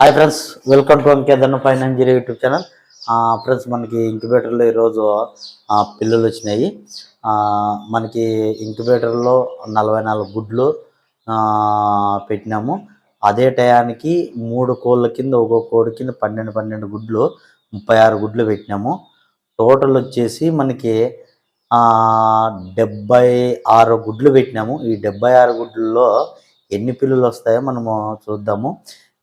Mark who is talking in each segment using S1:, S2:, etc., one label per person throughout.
S1: Hi friends, welcome to అంకేదన్న financial YouTube channel. Friends, మనకి ఇంక్యుబేటర్లో ఈరోజు పిల్లలు వచ్చినాయి. మనకి ఇంక్యుబేటర్లో 44 గుడ్లు పెట్టినాము. అదే టయానికి 3 కోళ్ళ కింద ఒక్కొక్క కోడి కింద 12 గుడ్లు, 36 గుడ్లు పెట్టినాము. టోటల్ వచ్చేసి మనకి 76 గుడ్లు పెట్టినాము. ఈ 76 గుడ్లలో ఎన్ని పిల్లలు వస్తాయో మనము చూద్దాము.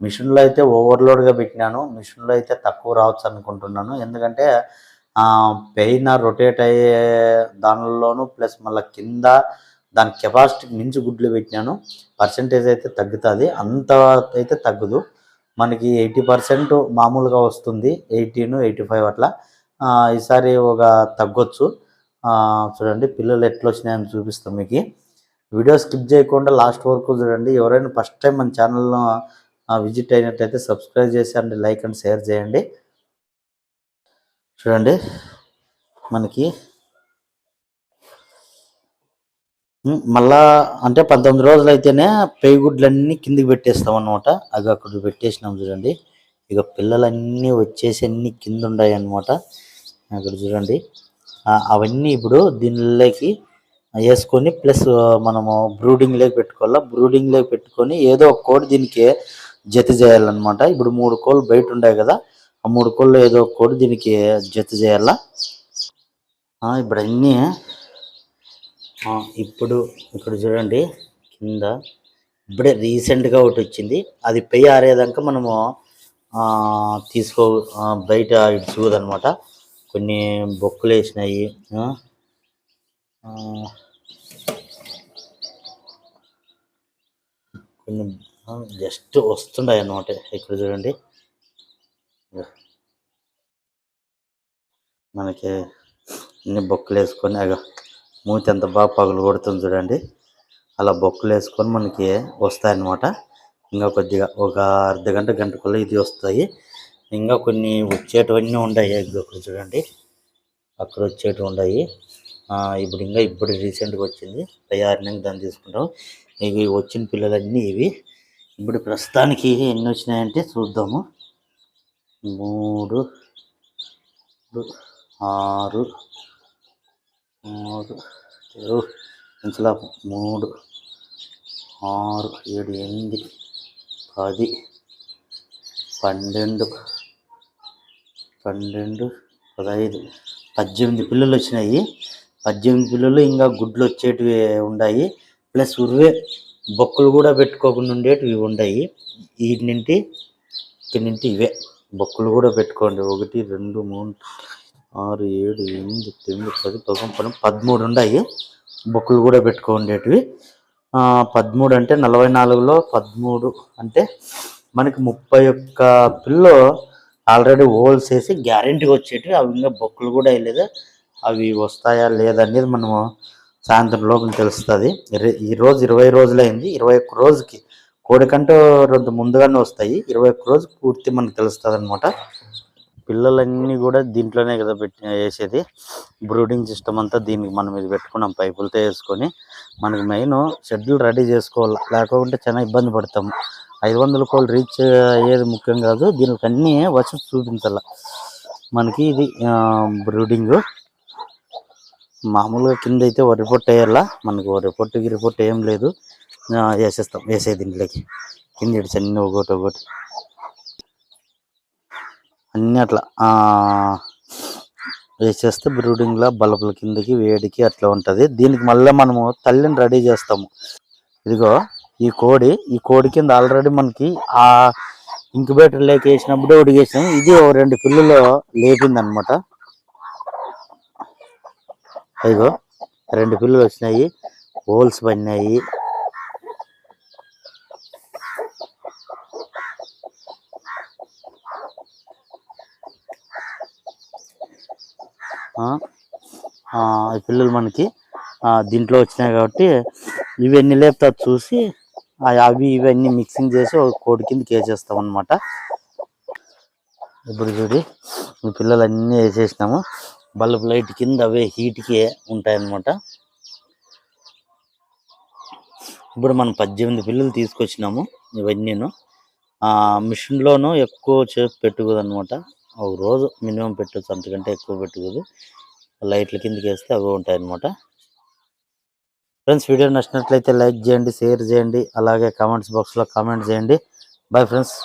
S1: మిషన్లో అయితే ఓవర్లోడ్గా పెట్టినాను. మిషన్లో అయితే తక్కువ రావచ్చు అనుకుంటున్నాను. ఎందుకంటే పైన రొటేట్ అయ్యే దానిలోనూ ప్లస్ మళ్ళీ కింద దాని కెపాసిటీకి మించి గుడ్లు పెట్టినాను. పర్సెంటేజ్ అయితే తగ్గుతుంది, అంత అయితే తగ్గదు. మనకి 80% మామూలుగా వస్తుంది, 18-85 అట్లా. ఈసారి ఒక తగ్గొచ్చు. చూడండి పిల్లలు ఎట్లా వచ్చినాయని చూపిస్తాం మీకు. వీడియో స్కిప్ చేయకుండా లాస్ట్ వరకు చూడండి. ఎవరైనా ఫస్ట్ టైం మన ఛానల్ను విజిట్ అయినట్టయితే సబ్స్క్రైబ్ చేసి లైక్ అండ్ షేర్ చేయండి. చూడండి మనకి మళ్ళా అంటే 19 రోజులు అయితేనే పేగుడ్లన్నీ కిందికి పెట్టేస్తాం అన్నమాట. అవి అక్కడ పెట్టేసినాం చూడండి. ఇక పిల్లలన్నీ వచ్చేసి అన్నీ కింద ఉన్నాయి అన్నమాట. అక్కడ చూడండి. అవన్నీ ఇప్పుడు దీనిలోకి వేసుకొని ప్లస్ మనము బ్రూడింగ్ లేక పెట్టుకోవాలా. బ్రూడింగ్ లేక పెట్టుకొని ఏదో ఒక కోడి దీనికి జత చేయాలన్నమాట. ఇప్పుడు 3 కోళ్ళు బయట ఉన్నాయి కదా, ఆ 3 కోళ్ళు ఏదో ఒక కోడి దీనికి జత చేయాలా. ఇప్పుడు అన్నీ ఇప్పుడు ఇక్కడ చూడండి కింద ఇప్పుడే రీసెంట్గా ఒకటి వచ్చింది. అది పెయ్యి ఆరేదాకా మనము బయట ఇడ్చుకోదనమాట. కొన్ని బొక్కులు వేసినాయి, కొన్ని జస్ట్ వస్తున్నాయి అన్నమాట. ఇక్కడ చూడండి మనకి అన్ని బొక్కులు వేసుకొని మూతి ఎంత బాగా పగులు కొడుతుంది చూడండి. అలా బొక్కులు వేసుకొని మనకి వస్తాయన్నమాట. ఇంకా కొద్దిగా ఒక అర్ధగంట గంటకుల్లో ఇది వస్తాయి. ఇంకా కొన్ని వచ్చేటివన్నీ ఉన్నాయి. అక్కడ చూడండి అక్కడ వచ్చేటివి ఉన్నాయి. ఇప్పుడు రీసెంట్గా వచ్చింది. తయారీకి దాన్ని తీసుకుంటాం. ఇవి వచ్చిన పిల్లలన్నీ ఇవి. ఇప్పుడు ప్రస్తుతానికి ఎన్ని వచ్చినాయంటే చూద్దాము. 3, 6, 3, 6, 7, 8, 10, 12, 15, 18 పిల్లలు వచ్చినాయి. 18 పిల్లలు ఇంకా గుడ్లు వచ్చేటివి ఉన్నాయి. ప్లస్ ఉర్వే బొక్కులు కూడా పెట్టుకోకుండా ఉండేటివి ఉన్నాయి. వీటినింటి ఇవే బొక్కులు కూడా పెట్టుకోండి. 1, 2, 3, 6, 7, 8, 9, 10, 11, 13 ఉన్నాయి బొక్కులు కూడా పెట్టుకోండేటివి. 13 అంటే 44లో 13 అంటే మనకి 31 పిల్లలు ఆల్రెడీ హోల్స్ వేసి గ్యారెంటీగా వచ్చేటివి. అవి ఇంకా బొక్కులు కూడా వేయలేదు. అవి వస్తాయా లేదనేది మనము సాయంత్రం లోపల తెలుస్తుంది. ఈరోజు 20 రోజులైంది. 21 రోజుకి కోడి కంటే రెండు ముందుగానే వస్తాయి. 21 రోజుకి పూర్తి మనకు తెలుస్తుంది అనమాట. పిల్లలన్నీ కూడా దీంట్లోనే కదా వేసేది. బ్రూడింగ్ సిస్టమ్ అంతా దీనికి మనం ఇది పెట్టుకున్నాం, పైపులతో వేసుకొని. మనకి మెయిన్ షెడ్యూల్ రెడీ చేసుకోవాలి, లేకపోతే చాలా ఇబ్బంది పడతాము. 500 కోళ్ళు రీచ్ అయ్యేది ముఖ్యం కాదు, దీనికి అన్నీ వచ్చి చూపించాల. మనకి ఇది బ్రూడింగ్ మామూలుగా కింద అయితే వరి పొట్టు వేయాలా. మనకి వరి పొట్టు ఏం లేదు, వేసేది ఇంట్లోకి కింద ఇడిచి అన్నీ ఒకటి అన్నీ అట్లా వేసేస్తే బ్రూడింగ్లో బల్బుల కిందకి వేడికి అట్లా ఉంటుంది. దీనికి మళ్ళీ మనము తల్లిని రెడీ చేస్తాము. ఇదిగో ఈ కోడి కింద ఆల్రెడీ మనకి ఇంక్యుబేటర్ లేక వేసినప్పుడే ఉడిగేసాము. ఇది 2 పిల్లలు లేపింది అనమాట. ఇదిగో 2 పిల్లలు వచ్చినాయి, హోల్స్ పడినాయి. ఈ పిల్లలు మనకి దీంట్లో వచ్చినాయి కాబట్టి ఇవన్నీ లేపుతా చూసి అవి ఇవన్నీ మిక్సింగ్ చేసి ఒక కోడి కిందకి వేసేస్తాం అనమాట. ఇప్పుడు చూడి ఈ పిల్లలు అన్నీ వేసేసినాము. బల్బ్ లైట్ కింద అవే హీట్కి ఉంటాయన్నమాట. ఇప్పుడు మనం 18 పిల్లలు తీసుకొచ్చినాము. ఇవన్నీను మిషన్లోనూ ఎక్కువ సేపు పెట్టుకోదు అనమాట. ఒక రోజు మినిమం పెట్టచ్చు, అంతకంటే ఎక్కువ పెట్టుకోదు. లైట్ల కిందకి వేస్తే అవి ఉంటాయి అనమాట. ఫ్రెండ్స్, వీడియో నచ్చినట్లయితే లైక్ చేయండి, షేర్ చేయండి, అలాగే కామెంట్స్ బాక్స్లో కామెంట్ చేయండి. Bye friends.